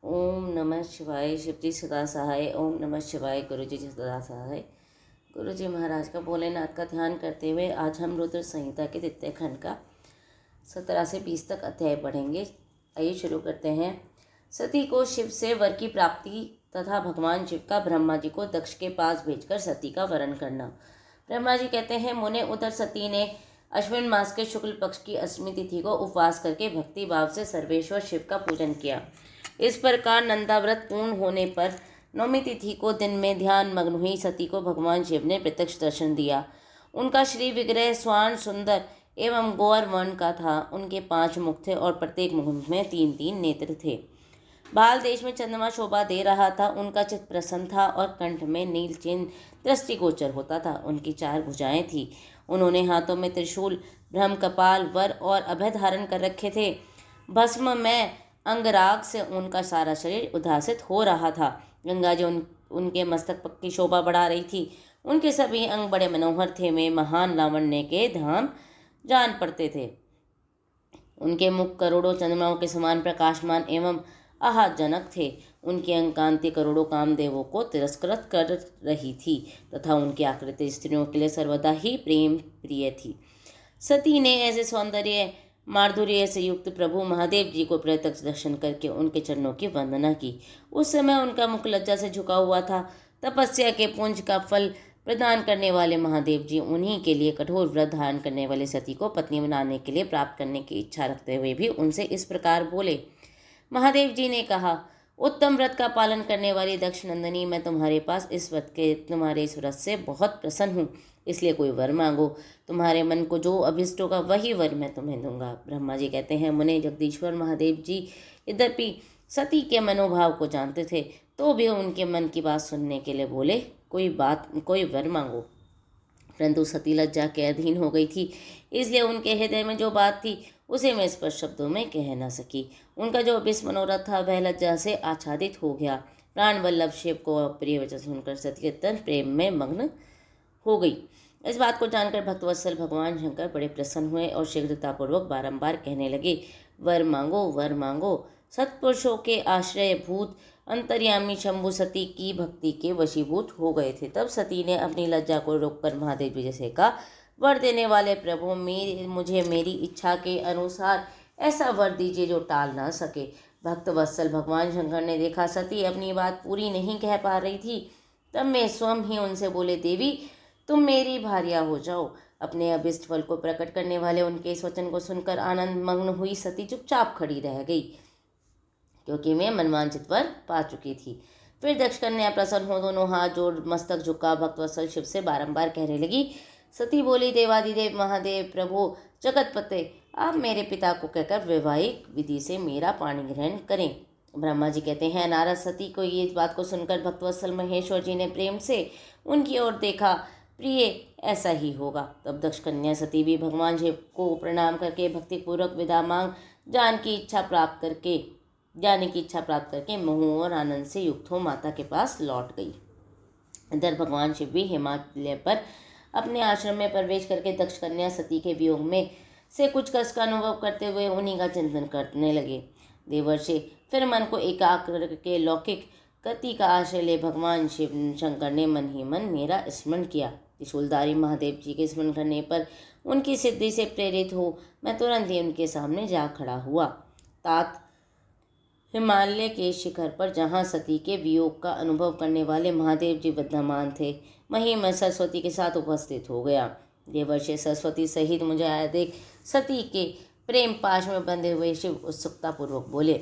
ओम नमः शिवाय। शिवजी सदा सहाय। ओम नमः शिवाय। गुरुजी सदा सहाय। गुरुजी महाराज का भोलेनाथ का ध्यान करते हुए आज हम रुद्र संहिता के द्वितीय खंड का 17 से 20 तक अध्याय पढ़ेंगे। आइए शुरू करते हैं। सती को शिव से वर की प्राप्ति तथा भगवान शिव का ब्रह्मा जी को दक्ष के पास भेजकर सती का वरण करना। ब्रह्मा जी कहते हैं, मुने उधर सती ने अश्विन मास के शुक्ल पक्ष की अष्टमी तिथि को उपवास करके भक्ति भाव से सर्वेश्वर शिव का पूजन किया। इस प्रकार नंदा व्रत पूर्ण होने पर नवमी तिथि को दिन में ध्यान मग्न हुई सती को भगवान शिव ने प्रत्यक्ष दर्शन दिया। उनका श्री विग्रह स्वर्ण सुंदर एवं गौर वर्ण का था। उनके 5 मुख थे और प्रत्येक मुख में 3-3 नेत्र थे। बाल देश में चंद्रमा शोभा दे रहा था। उनका चित्त प्रसन्न था और कंठ में नील चिन्ह दृष्टिगोचर होता था। उनकी 4 भुजाएं थी। उन्होंने हाथों में त्रिशूल, ब्रह्म कपाल, वर और अभय धारण कर रखे थे। भस्म में अंगराग से उनका सारा शरीर उद्भासित हो रहा था। गंगा जी उनके मस्तक की शोभा बढ़ा रही थी। उनके सभी अंग बड़े मनोहर थे। वे महान लावण्य के धाम जान पड़ते थे। उनके मुख करोड़ों चंद्रमाओं के समान प्रकाशमान एवं आह्लादजनक थे। उनकी अंग कांति करोड़ों कामदेवों को तिरस्कृत कर रही थी तथा उनकी आकृति स्त्रियों के लिए सर्वदा ही प्रेम प्रिय थी। सती ने ऐसे सौंदर्य माधुर्य से युक्त प्रभु महादेव जी को प्रत्यक्ष दर्शन करके उनके चरणों की वंदना की। उस समय उनका मुख लज्जा से झुका हुआ था। तपस्या के पुंज का फल प्रदान करने वाले महादेव जी उन्हीं के लिए कठोर व्रत धारण करने वाली सती को पत्नी बनाने के लिए प्राप्त करने की इच्छा रखते हुए भी उनसे इस प्रकार बोले। महादेव जी ने कहा, उत्तम व्रत का पालन करने वाली दक्ष नंदिनी, मैं तुम्हारे पास तुम्हारे इस व्रत से बहुत प्रसन्न हूँ, इसलिए कोई वर मांगो। तुम्हारे मन को जो अभिष्ट होगा वही वर मैं तुम्हें दूंगा। ब्रह्मा जी कहते हैं, मुने जगदीश्वर महादेव जी यद्यपि सती के मनोभाव को जानते थे तो भी उनके मन की बात सुनने के लिए बोले, कोई वर मांगो। परंतु सती लज्जा के अधीन हो गई थी, इसलिए उनके हृदय में जो बात थी उसे मैं स्पष्ट शब्दों में कह न सकी। उनका जो अभिष्ट मनोरथ था वह लज्जा से आच्छादित हो गया। प्राण वल्लभ शिव को अप्रिय वचन सुनकर सती अत्यंत प्रेम में मग्न हो गई। इस बात को जानकर भक्तवत्सल भगवान शंकर बड़े प्रसन्न हुए और शीघ्रतापूर्वक बारंबार कहने लगे, वर मांगो, वर मांगो। सत्पुरुषों के आश्रय भूत अंतर्यामी शंभु सती की भक्ति के वशीभूत हो गए थे। तब सती ने अपनी लज्जा को रोककर महादेव जी से कहा, वर देने वाले प्रभु, मुझे मेरी इच्छा के अनुसार ऐसा वर दीजिए जो टाल ना सके। भक्त वत्सल भगवान शंकर ने देखा सती अपनी बात पूरी नहीं कह पा रही थी। तब मैं स्वयं ही उनसे बोले, देवी तुम मेरी भार्या हो जाओ। अपने अभिष्ट फल को प्रकट करने वाले उनके इस वचन को सुनकर आनंद मग्न हुई सती चुपचाप खड़ी रह गई, क्योंकि मैं मनवांचित वर पा चुकी थी। फिर दक्ष कन्या प्रसन्न हो दोनों हाथ जोड़ मस्तक झुका भक्तवत्सल शिव से बारंबार कहने लगी। सती बोली, देवादिदेव महादेव प्रभु जगतपते, आप मेरे पिता को कहकर वैवाहिक विधि से मेरा पाणी ग्रहण करें। ब्रह्मा जी कहते हैं, नारद सती को ये इस बात को सुनकर भक्तवत्सल महेश्वर जी ने प्रेम से उनकी ओर देखा। प्रिय, ऐसा ही होगा। तब दक्ष कन्या सती भी भगवान शिव को प्रणाम करके भक्तिपूर्वक विदा मांग जाने की इच्छा प्राप्त करके मोह और आनंद से युक्त हो माता के पास लौट गई। इधर भगवान शिव भी हिमालय पर अपने आश्रम में प्रवेश करके दक्ष कन्या सती के वियोग में से कुछ कष्ट का अनुभव करते हुए उन्हीं का चिंतन करने लगे। देवर्षि फिर मन को एकाग्र करके लौकिक गति का आश्रय ले भगवान शिव शंकर ने मन ही मन मेरा स्मरण किया। त्रिशूलधारी महादेव जी के स्मरण करने पर उनकी सिद्धि से प्रेरित हो मैं तुरंत ही उनके सामने जा खड़ा हुआ। तात हिमालय के शिखर पर जहाँ सती के वियोग का अनुभव करने वाले महादेव जी विद्यमान थे, वहीं मैं सरस्वती के साथ उपस्थित हो गया। देवर्षि सरस्वती सहित मुझे आया देख सती के प्रेम पाश में बंधे हुए शिव उत्सुकता पूर्वक बोले।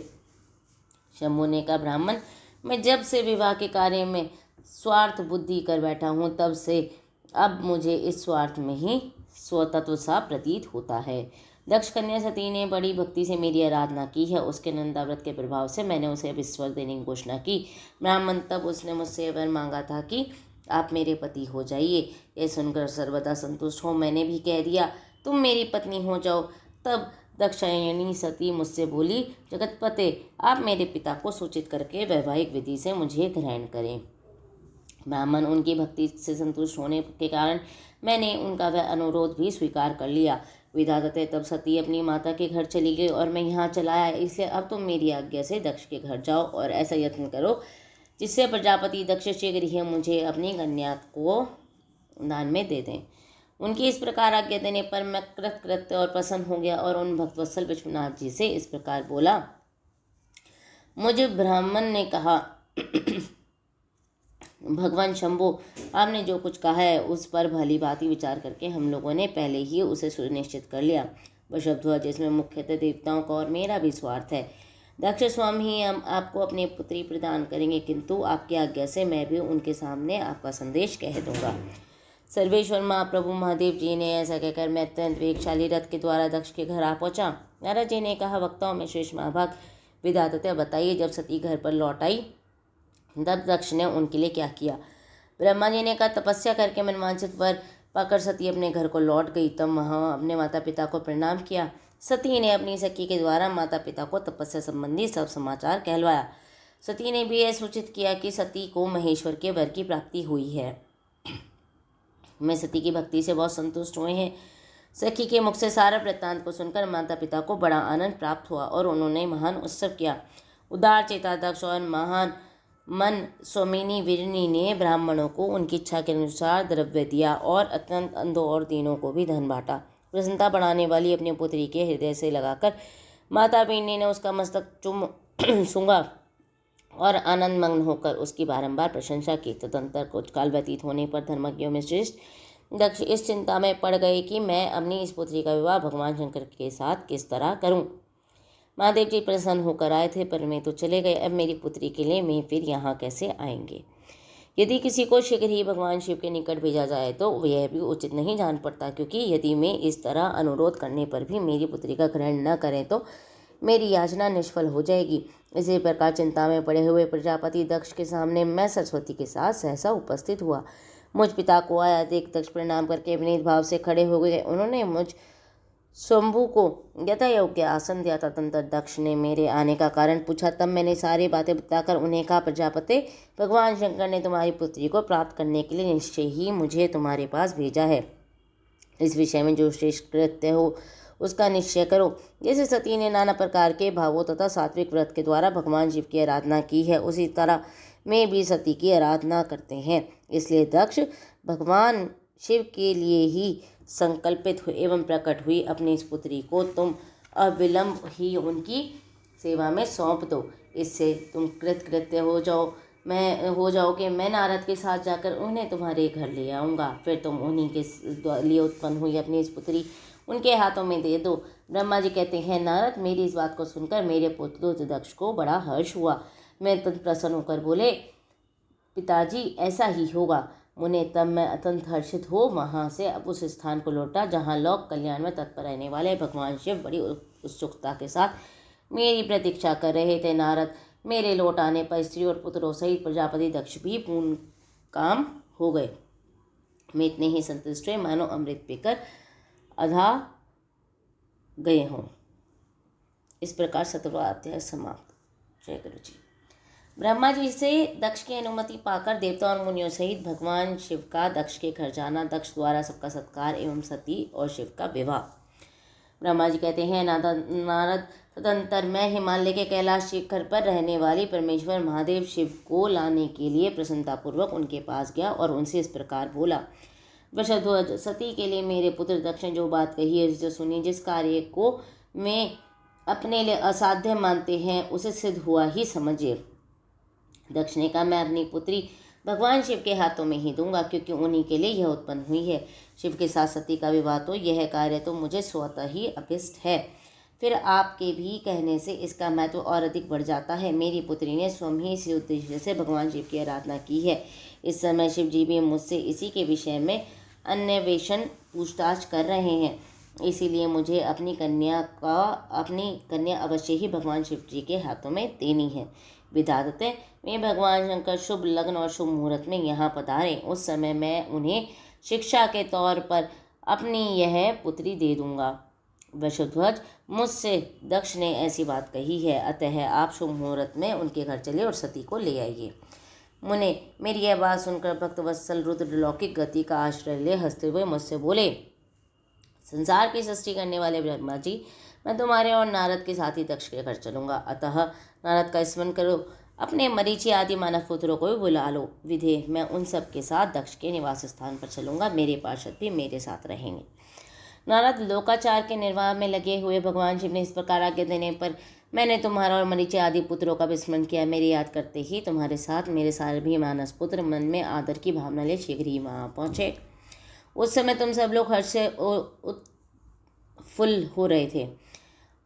शंभु ने कहा, ब्राह्मण, मैं जब से विवाह के कार्य में स्वार्थ बुद्धि कर बैठा हूँ तब से अब मुझे इस स्वार्थ में ही स्वतत्व सा प्रतीत होता है। दक्ष कन्या सती ने बड़ी भक्ति से मेरी आराधना की है। उसके नंदाव्रत के प्रभाव से मैंने उसे अभिस्वर देने की घोषणा की। ब्राह्मण, तब उसने मुझसे वर मांगा था कि आप मेरे पति हो जाइए। यह सुनकर सर्वदा संतुष्ट हो मैंने भी कह दिया, तुम मेरी पत्नी हो जाओ। तब दक्षायणी सती मुझसे बोली, जगतपते, आप मेरे पिता को सूचित करके वैवाहिक विधि से मुझे ग्रहण करें। ब्राह्मण, उनकी भक्ति से संतुष्ट होने के कारण मैंने उनका वह अनुरोध भी स्वीकार कर लिया। विधाता तब सती अपनी माता के घर चली गई और मैं यहाँ चला आया, इसलिए अब तुम मेरी आज्ञा से दक्ष के घर जाओ और ऐसा यत्न करो जिससे प्रजापति दक्ष शीघ्र ही मुझे अपनी कन्या को दान में दे दें। उनकी इस प्रकार आज्ञा देने पर मैं कृतकृत्य और प्रसन्न हो गया और उन भक्तवत्सल विश्वनाथ जी से इस प्रकार बोला। मुझ ब्राह्मण ने कहा, भगवान शंभु, आपने जो कुछ कहा है उस पर भली भांति विचार करके हम लोगों ने पहले ही उसे सुनिश्चित कर लिया। वृषभध्वज, इसमें मुख्यतः देवताओं का और मेरा भी स्वार्थ है। दक्ष स्वामी ही हम आपको अपनी पुत्री प्रदान करेंगे, किंतु आपकी आज्ञा से मैं भी उनके सामने आपका संदेश कह दूंगा। सर्वेश्वर महाप्रभु महादेव जी ने ऐसा कहकर मैं अत्यंत वेगशाली रथ के द्वारा दक्ष के घर आ पहुंचा। नारद जी ने कहा, वक्ताओं में श्रेष्ठ महाभाग विधाता बताइए, जब सती घर पर लौट आई तब दक्ष ने उनके लिए क्या किया। ब्रह्मा जी ने कहा, तपस्या करके मनवांछित वर पाकर सती अपने घर को लौट गई। तब वहाँ अपने माता पिता को प्रणाम किया। सती ने अपनी सखी के द्वारा माता पिता को तपस्या संबंधी सब समाचार कहलवाया। सती ने भी यह सूचित किया कि सती को महेश्वर के वर की प्राप्ति हुई है। मैं सती की भक्ति से बहुत संतुष्ट हुए हैं। सखी के मुख से सारा वृत्तांत को सुनकर माता पिता को बड़ा आनंद प्राप्त हुआ और उन्होंने महान उत्सव किया। उदार चेता दक्ष और महान मन स्वामिनी वीरनी ने ब्राह्मणों को उनकी इच्छा के अनुसार द्रव्य दिया और अत्यंत अंधों और दीनों को भी धन बांटा। प्रसन्नता बढ़ाने वाली अपनी पुत्री के हृदय से लगाकर माता वीरनी ने उसका मस्तक चुम सूंघा और आनंद मग्न होकर उसकी बारंबार प्रशंसा की। तदंतर कुछ काल व्यतीत होने पर धर्मज्ञों में श्रेष्ठ दक्ष इस चिंता में पड़ गए कि मैं अपनी इस पुत्री का विवाह भगवान शंकर के साथ किस तरह करूं। महादेव जी प्रसन्न होकर आए थे, पर मैं तो चले गए। अब मेरी पुत्री के लिए मैं फिर यहाँ कैसे आएंगे। यदि किसी को शीघ्र ही भगवान शिव के निकट भेजा जाए तो यह भी उचित नहीं जान पड़ता, क्योंकि यदि मैं इस तरह अनुरोध करने पर भी मेरी पुत्री का ग्रहण न करें तो मेरी याचना निष्फल हो जाएगी। इसी प्रकार चिंता में पड़े हुए प्रजापति दक्ष के सामने मैं सरस्वती के साथ सहसा उपस्थित हुआ। मुझ पिता को आया देख दक्ष प्रणाम करके विनीत भाव से खड़े हो गए। उन्होंने मुझ शंभु को यथा योग्य आसन दिया। तदंतर दक्ष ने मेरे आने का कारण पूछा। तब मैंने सारी बातें बताकर उन्हें कहा, प्रजापति, भगवान शंकर ने तुम्हारी पुत्री को प्राप्त करने के लिए निश्चय ही मुझे तुम्हारे पास भेजा है। इस विषय में जो श्रेष्ठ कृत्य हो उसका निश्चय करो। जैसे सती ने नाना प्रकार के भावों तथा सात्विक व्रत के द्वारा भगवान शिव की आराधना की है, उसी तरह मैं भी सती की आराधना करते हैं। इसलिए दक्ष भगवान शिव के लिए ही संकल्पित हुई एवं प्रकट हुई अपनी इस पुत्री को तुम अविलंब ही उनकी सेवा में सौंप दो। इससे तुम कृतकृत्य हो जाओगे। मैं नारद के साथ जाकर उन्हें तुम्हारे घर ले आऊँगा। फिर तुम उन्हीं के लिए उत्पन्न हुई अपनी इस पुत्री उनके हाथों में दे दो। ब्रह्मा जी कहते हैं, नारद, मेरी इस बात को सुनकर मेरे पुत्र दक्ष को बड़ा हर्ष हुआ। मैं अत्यंत प्रसन्न होकर बोले, पिताजी, ऐसा ही होगा। मुने तब मैं अत्यंत हर्षित हो वहाँ से अब उस स्थान को लौटा जहाँ लोक कल्याण में तत्पर रहने वाले भगवान शिव बड़ी उत्सुकता के साथ मेरी प्रतीक्षा कर रहे थे। नारद, मेरे लौट आने पर स्त्री और पुत्रों सहित प्रजापति दक्ष भी पूर्ण काम हो गए। मैं इतने ही संतुष्ट हुए मानो अमृत पीकर अधा गए हों। इस प्रकार 17वां अध्याय समाप्त। जय गुरु जी। ब्रह्मा जी से दक्ष की अनुमति पाकर देवता और मुनियों सहित भगवान शिव का दक्ष के घर जाना, दक्ष द्वारा सबका सत्कार एवं सती और शिव का विवाह। ब्रह्मा जी कहते हैं, नारद, तदंतर मैं हिमालय के कैलाश शिखर पर रहने वाली परमेश्वर महादेव शिव को लाने के लिए प्रसन्नतापूर्वक उनके पास गया और उनसे इस प्रकार बोला। वृषध्वज, सती के लिए मेरे पुत्र दक्ष ने जो बात कही है उसे सुनिए। जिस कार्य को मैं अपने लिए असाध्य मानते हैं उसे सिद्ध हुआ ही समझिए। दक्ष ने कहा, मैं अपनी पुत्री भगवान शिव के हाथों में ही दूंगा, क्योंकि उन्हीं के लिए यह उत्पन्न हुई है। शिव के साथ सती का विवाह तो यह कार्य तो मुझे स्वतः ही अभिष्ट है। फिर आपके भी कहने से इसका महत्व और अधिक बढ़ जाता है। मेरी पुत्री ने स्वयं ही इसी उद्देश्य से भगवान शिव की आराधना की है। इस समय शिव जी भी मुझसे इसी के विषय में अन्वेषण पूछताछ कर रहे हैं। इसीलिए मुझे अपनी कन्या अवश्य ही भगवान शिव जी के हाथों में देनी है। विधाते, मैं भगवान शंकर शुभ लग्न और शुभ मुहूर्त में यहाँ पधारें, उस समय मैं उन्हें शिक्षा के तौर पर अपनी यह पुत्री दे दूंगा। वृषध्वज, मुझसे दक्ष ने ऐसी बात कही है, अतः आप शुभ मुहूर्त में उनके घर चले और सती को ले आइए। मुने, मेरी यह बात सुनकर भक्तवत्सल रुद्र लौकिक गति का आश्रय ले हंसते हुए मुझसे बोले, संसार की सृष्टि करने वाले ब्रह्मा जी, मैं तुम्हारे और नारद के साथ ही दक्ष के घर चलूंगा। अतः नारद का स्मरण करो, अपने मरीचि आदि मानव पुत्रों को भी बुला लो। विधे मैं उन सब के साथ दक्ष के निवास स्थान पर चलूंगा, मेरे पार्षद भी मेरे साथ रहेंगे। नारद लोकाचार के निर्वाह में लगे हुए भगवान शिव ने इस प्रकार आज्ञा देने पर मैंने तुम्हारा और मरीचि आदि पुत्रों का विस्मरण किया। मेरी याद करते ही तुम्हारे साथ मेरे सारे भी मानस पुत्र मन में आदर की भावना ले शीघ्र ही वहां पहुंचे। उस समय तुम सब लोग हर्ष से उत्फुल्ल हो रहे थे।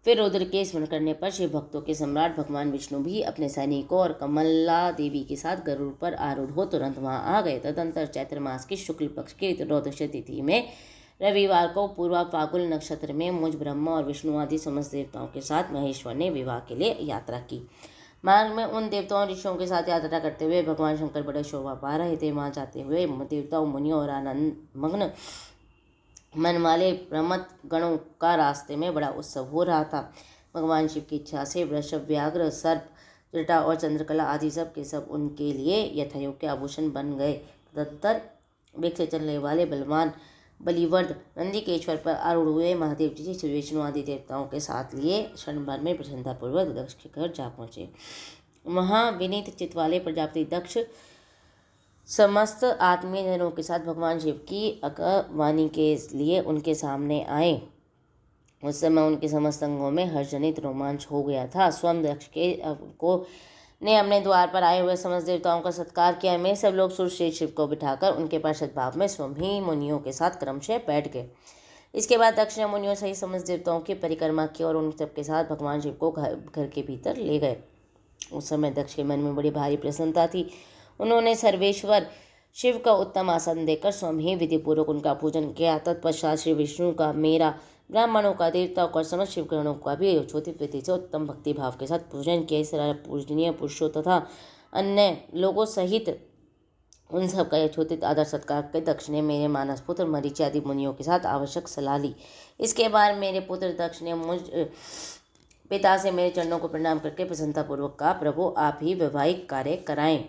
फिर रुद्र के स्मरण करने पर शिव भक्तों के सम्राट भगवान विष्णु भी अपने सैनिकों और कमला देवी के साथ गरुड़ पर आरूढ़ हो तुरंत वहां आ गए। तदंतर चैत्र मास की शुक्ल पक्ष की त्रयोदशी तिथि में रविवार को पूर्वा फाल्गुन नक्षत्र में मुझ ब्रह्मा और विष्णु आदि समस्त देवताओं के साथ महेश्वर ने विवाह के लिए यात्रा की। मार्ग में उन देवताओं और ऋषियों के साथ यात्रा करते हुए भगवान शंकर बड़े शोभा पा रहे थे। वहां जाते हुए देवताओं, मुनियों और आनंद मग्न मन वाले प्रमथ गणों का रास्ते में बड़ा उत्सव हो रहा था। भगवान शिव की इच्छा से वृषभ, व्याघ्र, सर्प, जटा और चंद्रकला आदि सब के सब उनके लिए यथायोग्य आभूषण बन गए। तदंतर वेग से चलने वाले बलवान बलिवर्द नंदिकेश्वर पर आरूढ़ हुए महादेव जी श्री विष्णु आदि देवताओं के साथ लिए क्षण भर में प्रसन्नतापूर्वक दक्ष के घर जा पहुंचे। वहां विनीत चित्त वाले प्रजापति दक्ष समस्त आत्मीय जनों के साथ भगवान शिव की अगवानी के लिए उनके सामने आए। उस समय उनके समस्त अंगों में हर्षजनित रोमांच हो गया था। स्वयं दक्ष के को ने अपने द्वार पर आए हुए समस्त देवताओं का सत्कार किया। मैं सब लोग सुरश्री शिव को बिठाकर उनके पार्षद भाव में स्वयं ही मुनियों के साथ क्रमशः बैठ गए। इसके बाद दक्ष ने मुनियों सहित समस्त देवताओं की परिक्रमा की और उन सबके साथ भगवान शिव को घर के भीतर ले गए। उस समय दक्ष के मन में बड़ी भारी प्रसन्नता थी। उन्होंने सर्वेश्वर शिव का उत्तम आसन देकर स्वयं ही विधिपूर्वक उनका पूजन किया। तत्पश्चात श्री विष्णु का, मेरा, ब्राह्मणों का, देवताओं का, समस्त शिवगणों का भी यथोचित विधि से उत्तम भक्ति भाव के साथ पूजन किया। इस तरह पूजनीय पुरुषों तथा अन्य लोगों सहित उन सब का यथोचित आदर सत्कार के दक्ष ने मेरे मानस पुत्र मरीचि आदि मुनियों के साथ आवश्यक सलाह ली। इसके बाद मेरे पुत्र दक्ष ने मुझ पिता से मेरे चरणों को प्रणाम करके प्रसन्नतापूर्वक कहा, प्रभु आप ही वैवाहिक कार्य कराएं।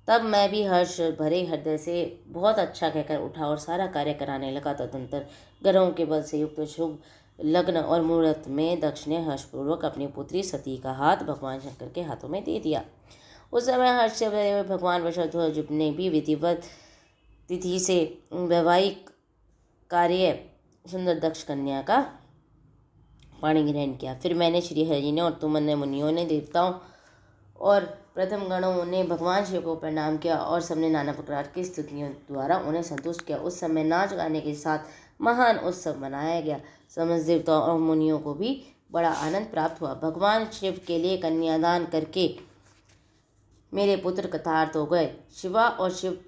तब मैं भी हर्ष भरे हृदय से बहुत अच्छा कहकर उठा और सारा कार्य कराने लगा। तदंतर ग्रहों के बल से युक्त शुभ लग्न और मुहूर्त में दक्ष ने हर्षपूर्वक अपनी पुत्री सती का हाथ भगवान शंकर के हाथों में दे दिया। उस समय हर्ष से भरे हुए भगवान वृषध्वज ने भी विधिवत तिथि से वैवाहिक कार्य सुंदर दक्ष कन्या का पाणी ग्रहण किया। फिर मैंने श्री हरि ने और तुम अन्य मुनियों ने, देवताओं और प्रथम गणों ने भगवान शिव को प्रणाम किया और सबने नाना प्रकार की स्तुतियों द्वारा उन्हें संतुष्ट किया। उस समय नाच गाने के साथ महान उत्सव मनाया गया। समस्त देवताओं और मुनियों को भी बड़ा आनंद प्राप्त हुआ। भगवान शिव के लिए कन्यादान करके मेरे पुत्र कृतार्थ हो गए। शिवा और शिव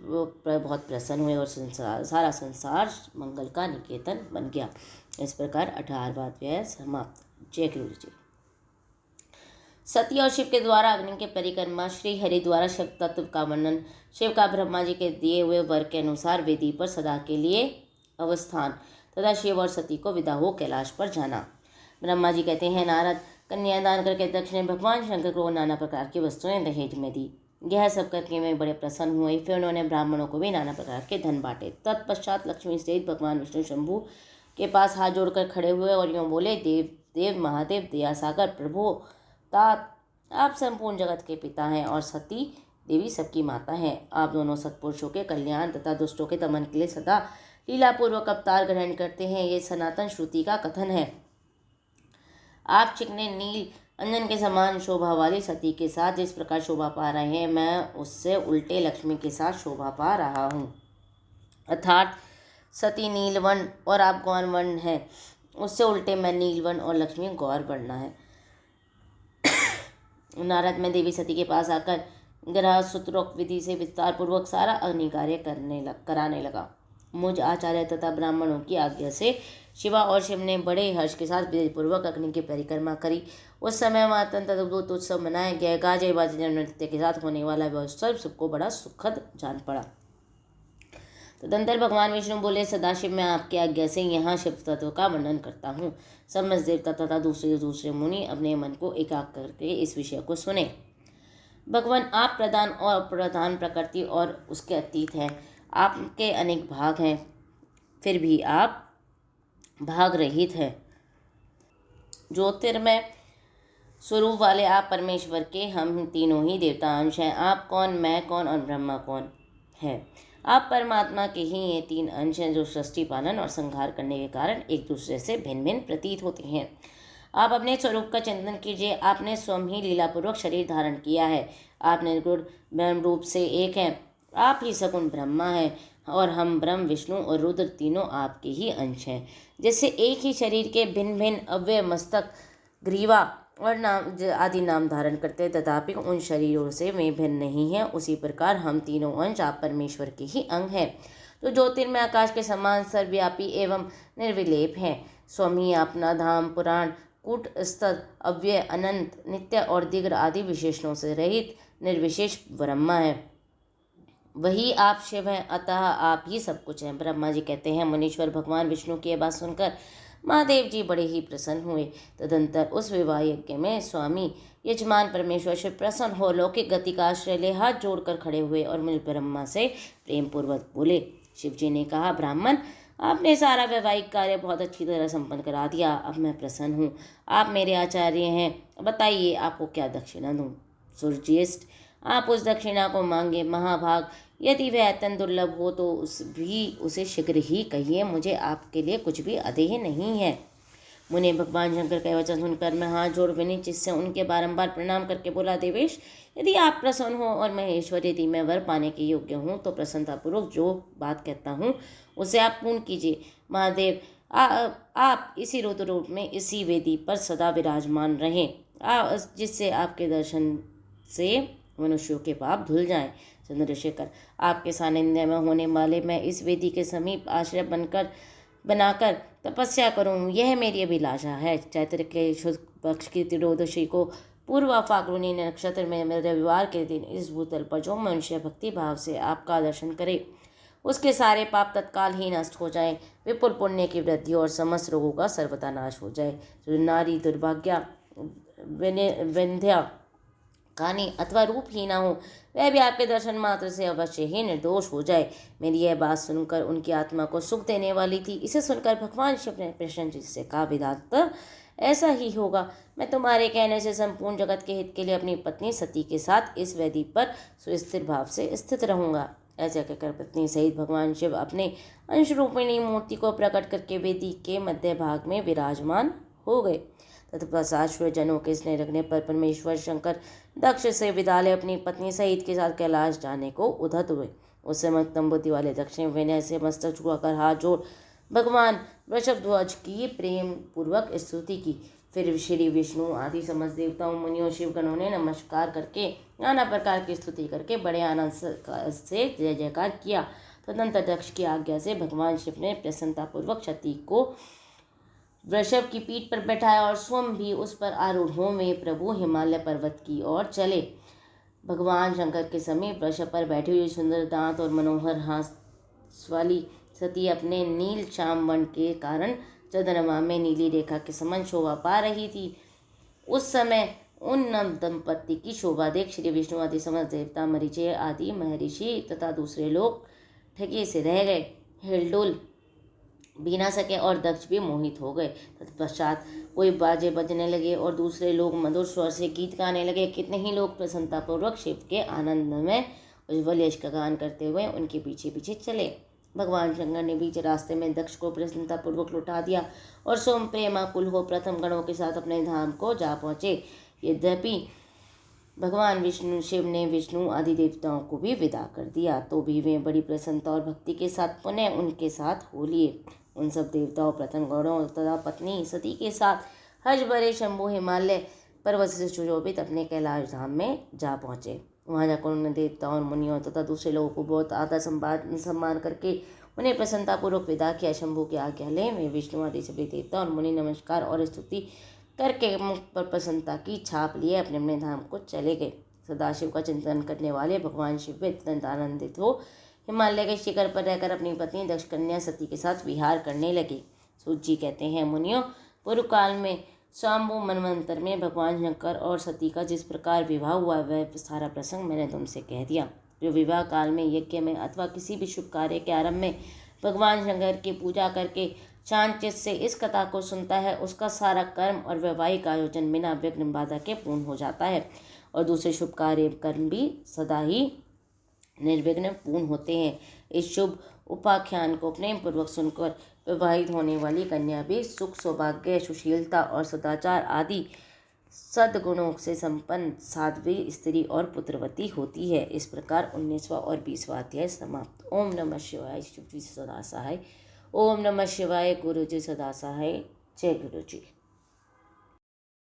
पर बहुत प्रसन्न हुए और सारा संसार मंगल का निकेतन बन गया। इस प्रकार 18वां अध्याय समाप्त। जय गुरु जी। सती और शिव के द्वारा अग्नि के परिक्रमा, श्री हरि द्वारा शिव तत्व का वर्णन, शिव का ब्रह्मा जी के दिए हुए वर के अनुसार वेदी पर सदा के लिए अवस्थान तथा शिव और सती को विदा हो कैलाश पर जाना। ब्रह्मा जी कहते हैं, नारद, कन्यादान करके दक्ष ने भगवान शंकर को नाना प्रकार की वस्तुएं दहेज में दी। यह सब करके मैं बड़े प्रसन्न हुए। फिर उन्होंने ब्राह्मणों को भी नाना प्रकार के धन बांटे। तत्पश्चात लक्ष्मी सहित भगवान विष्णु शंभु के पास हाथ जोड़कर खड़े हुए और यूँ बोले, देव देव महादेव दया सागर प्रभु तात, आप संपूर्ण जगत के पिता हैं और सती देवी सबकी माता हैं। आप दोनों सत्पुरुषों के कल्याण तथा दुष्टों के दमन के लिए सदा लीलापूर्वक अवतार ग्रहण करते हैं। ये सनातन श्रुति का कथन है। आप चिकने नील अंजन के समान शोभा वाली सती के साथ जिस प्रकार शोभा पा रहे हैं, मैं उससे उल्टे लक्ष्मी के साथ शोभा पा रहा हूँ। अर्थात सती नीलवर्ण और आप गौरवर्ण है, उससे उल्टे मैं नीलवर्ण और लक्ष्मी गौरवर्ण है। नारद में देवी सती के पास आकर ग्रह सूत्रोक्त विधि से विस्तार पूर्वक सारा अग्नि कार्य कराने लगा। मुझ आचार्य तथा ब्राह्मणों की आज्ञा से शिवा और शिव ने बड़े हर्ष के साथ विधिपूर्वक अग्नि की परिक्रमा करी। उस समय वहाँ अत्यंत अद्भुत उत्सव मनाया गया। गाजे बाजे नृत्य के साथ होने वाला वह उत्सव सबको बड़ा सुखद जान पड़ा। तदंतर भगवान विष्णु बोले, सदाशिव मैं आपकी आज्ञा से यहाँ शिव तत्व का वर्णन करता हूँ। समस्त देवता तथा दूसरे मुनि अपने मन को एकाग्र करके इस विषय को सुने। भगवान, आप प्रधान और प्रधान प्रकृति और उसके अतीत हैं। आपके अनेक भाग हैं, फिर भी आप भाग रहित है। ज्योतिर्मय स्वरूप वाले आप परमेश्वर के हम तीनों ही देवता अंश हैं। आप कौन, मैं कौन और ब्रह्मा कौन है? आप परमात्मा के ही ये तीन अंश हैं जो सृष्टि पालन और संहार करने के कारण एक दूसरे से भिन्न भिन्न प्रतीत होते हैं। आप अपने स्वरूप का चिंतन कीजिए। आपने स्वयं ही लीलापूर्वक शरीर धारण किया है। आप निर्गुण ब्रह्म रूप से एक हैं। आप ही सगुण ब्रह्मा हैं और हम ब्रह्म, विष्णु और रुद्र तीनों आपके ही अंश हैं। जैसे एक ही शरीर के भिन्न भिन्न अवयव मस्तक, ग्रीवा और नाम आदि नाम धारण करते हैं, तथापि उन शरीरों से वे भिन्न नहीं हैं, उसी प्रकार हम तीनों अंश आप परमेश्वर के ही अंग हैं, तो ज्योतिर्मय आकाश के समान सर्वव्यापी एवं निर्विलेप हैं। स्वामी अपना धाम, पुराण, कूट, स्तर, अव्यय, अनंत, नित्य और दिग्र आदि विशेषणों से रहित निर्विशेष ब्रह्मा है। वही आप शिव हैं, अतः आप ही सब कुछ हैं। ब्रह्मा जी कहते हैं, मुनीश्वर भगवान विष्णु की यह बात सुनकर महादेव जी बड़े ही प्रसन्न हुए। तदंतर उस विवाह यज्ञ में स्वामी यजमान परमेश्वर शिव प्रसन्न हो लौकिक गति का आश्रय ले हाथ जोड़कर खड़े हुए और मुनि ब्रह्मा से प्रेम पूर्वक बोले। शिव जी ने कहा, ब्राह्मण, आपने सारा वैवाहिक कार्य बहुत अच्छी तरह संपन्न करा दिया। अब मैं प्रसन्न हूँ। आप मेरे आचार्य हैं, बताइए आपको क्या दक्षिणा दूँ? सूर्यज्येष्ठ, आप उस दक्षिणा को मांगे महाभाग। यदि वह अत्यंत दुर्लभ हो तो उसे शीघ्र ही कहिए। मुझे आपके लिए कुछ भी अदेह नहीं है। मुने भगवान शंकर का वचन सुनकर मैं हाथ जोड़ विनीत चित्त उनके बारंबार प्रणाम करके बोला, देवेश, यदि आप प्रसन्न हो और महेश्वर, यदि मैं वर पाने के योग्य हूँ तो प्रसन्नतापूर्वक जो बात कहता हूँ उसे आप पूर्ण कीजिए। महादेव, आप इसी रुद्र रूप में इसी वेदी पर सदा विराजमान रहें, जिससे आपके दर्शन से मनुष्यों के पाप धुल जाएं। चंद्रशेखर, आपके सानिध्य में होने वाले मैं इस वेदी के समीप आश्रय बनाकर तपस्या करूं, यह मेरी अभिलाषा है। चैत्र के शुद्ध पक्ष की त्रयोदशी को पूर्व फाल्गुनी नक्षत्र में रविवार के दिन इस भूतल पर जो मनुष्य भक्ति भाव से आपका दर्शन करे, उसके सारे पाप तत्काल ही नष्ट हो जाएं, विपुल पुण्य की वृद्धि और समस्त रोगों का सर्वथा नाश हो जाए। जो नारी दुर्भाग्या, विंध्या कानी अथवा रूपहीना हो, वह भी आपके दर्शन मात्र से अवश्य ही निर्दोष हो जाए। मेरी यह बात सुनकर उनकी आत्मा को सुख देने वाली थी। इसे सुनकर भगवान शिव ने प्रसन्न से कहा, विधाता, ऐसा ही होगा। मैं तुम्हारे कहने से संपूर्ण जगत के हित के लिए अपनी पत्नी सती के साथ इस वेदी पर सुस्थिर भाव से स्थित रहूंगा। ऐसा कहकर पत्नी सहित भगवान शिव अपने अंश रूपिणी मूर्ति को प्रकट करके वेदी के मध्य भाग में विराजमान हो गए। तत्पश्चात जनों के स्नेह रखने पर परमेश्वर शंकर दक्ष से विद्यालय अपनी पत्नी सहित के साथ कैलाश जाने को उद्धत हुए। उस समय उत्तम बुद्धि वाले दक्ष ने विनय से मस्तक झुकाकर हाथ जोड़ भगवान वृषभध्वज की प्रेम पूर्वक स्तुति की। फिर श्री विष्णु आदि समस्त देवताओं, मुनियों, शिवगणों ने नमस्कार करके नाना प्रकार की स्तुति करके बड़े आनंद से जय जयकार किया। तदंतर दक्ष की आज्ञा से भगवान शिव ने प्रसन्नतापूर्वक सती को वृषभ की पीठ पर बैठाया और स्वयं भी उस पर आरूढ़ हो वे प्रभु हिमालय पर्वत की ओर चले। भगवान शंकर के समीप वृषभ पर बैठी हुई सुंदर दांत और मनोहर हाथ वाली सती अपने नील श्याम वर्ण के कारण चंद्रमा में नीली रेखा के समान शोभा पा रही थी। उस समय उन नव दंपत्ति की शोभा देख श्री विष्णु आदि समस्त देवता, मरीचे आदि महर्षि तथा दूसरे लोग ठगे से रह गए, हिलडुल भी ना सके और दक्ष भी मोहित हो गए। तत्पश्चात कोई बाजे बजने लगे और दूसरे लोग मधुर स्वर से गीत गाने लगे। कितने ही लोग प्रसन्नतापूर्वक शिव के आनंद में उज्ज्वल यश का गान करते हुए उनके पीछे पीछे चले। भगवान शंकर ने बीच रास्ते में दक्ष को प्रसन्नतापूर्वक लौटा दिया और सोम प्रेमाकुल हो प्रथम गणों के साथ अपने धाम को जा पहुँचे। यद्यपि भगवान विष्णु शिव ने विष्णु आदि देवताओं को भी विदा कर दिया, तो भी वे बड़ी प्रसन्नता और भक्ति के साथ पुनः उनके साथ हो लिए। उन सब देवताओं, प्रथम गणों तथा पत्नी सती के साथ हर्ष भरे शंभु हिमालय पर्वत से सुशोभित अपने कैलाश धाम में जा पहुँचे। वहाँ जाकर उन्होंने देवताओं और मुनियों तथा दूसरे लोगों को बहुत आदर सम्मान करके उन्हें प्रसन्नतापूर्वक विदा किया। शंभु की आज्ञा ले वे विष्णु आदि सभी देवता और मुनि नमस्कार और स्तुति करके मुख पर प्रसन्नता की छाप लिए अपने अपने धाम को चले गए। सदाशिव का चिंतन करने वाले भगवान शिव भी अत्यंत आनंदित हो हिमालय के शिखर पर रहकर अपनी पत्नी दक्ष कन्या सती के साथ विहार करने लगे। सूत जी कहते हैं, मुनियों, पूर्व काल में स्वाम्भु मनवंतर में भगवान शंकर और सती का जिस प्रकार विवाह हुआ वह सारा प्रसंग मैंने तुमसे कह दिया। जो विवाह काल में यज्ञ में अथवा किसी भी शुभ कार्य के आरंभ में भगवान शंकर की पूजा करके शांत चित्त से इस कथा को सुनता है उसका सारा कर्म और वैवाहिक आयोजन बिना विघ्न बाधा के पूर्ण हो जाता है और दूसरे शुभ कार्य कर्म भी सदा ही निर्विघ्न पूर्ण होते हैं। इस शुभ उपाख्यान को प्रेम पूर्वक सुनकर विवाहित होने वाली कन्या भी सुख, सौभाग्य, सुशीलता और सदाचार आदि सद्गुणों से संपन्न साध्वी स्त्री और पुत्रवती होती है। इस प्रकार 19वां और 20वां अध्याय समाप्त। ओम नमः शिवाय। शिव जी सदा सहाय। ओम नमः शिवाय। गुरु जी सदा सहाय। जय गुरु जी।